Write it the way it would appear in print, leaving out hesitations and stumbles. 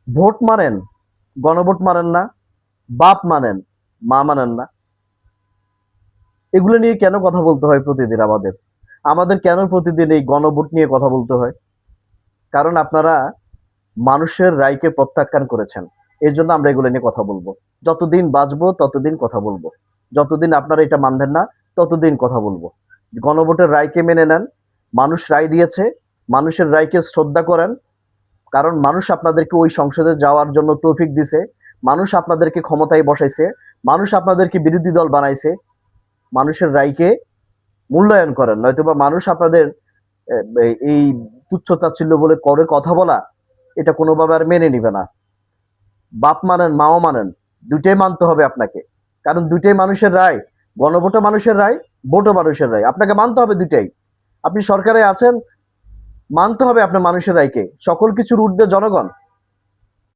Vote মানেন, গণভোট মানেন না, বাপ মানেন, মা মানেন না। এগুলো নিয়ে কেন কথা বলতে হয় প্রতিদিন আমাদের? আমাদের কেন প্রতিদিন এই গণভোট নিয়ে কথা বলতে হয়? কারণ আপনারা মানুষের রায়কে প্রত্যাখ্যান করেছেন। এর জন্য আমরা এগুলো নিয়ে কথা বলবো। যতদিন বাঁচবো ততদিন কথা বলবো। যতদিন আপনারা এটা মানবেন না ততদিন কথা বলবো। গণভোটের রায়কে মেনে নেন। মানুষ রায় দিয়েছে। মানুষের রায়কে শ্রদ্ধা করেন। কারণ মানুষ আপনাদেরকে ওই সংসদে যাওয়ার জন্য তৌফিক দিছে। মানুষ আপনাদেরকে ক্ষমতায় বসাইছে। মানুষ আপনাদেরকে বিরোধী দল বানাইছে। মানুষের রায়কে মূল্যায়ন করেন, নয়তোবা মানুষ আপনাদের এই তুচ্ছ তাচ্ছিল্য বলে করে কথা বলা, এটা কোনোভাবে আর মেনে নিবে না। বাপ মানেন, মাও মানেন, দুইটাই মানতে হবে আপনাকে। কারণ দুইটাই মানুষের রায়। গণভোটও মানুষের রায়, ভোটও মানুষের রায়। আপনাকে মানতে হবে দুইটাই। আপনি সরকারে আছেন, মানতে হবে আপনার মানুষের রায়কে। সকল কিছুর ঊর্ধ্বে জনগণ।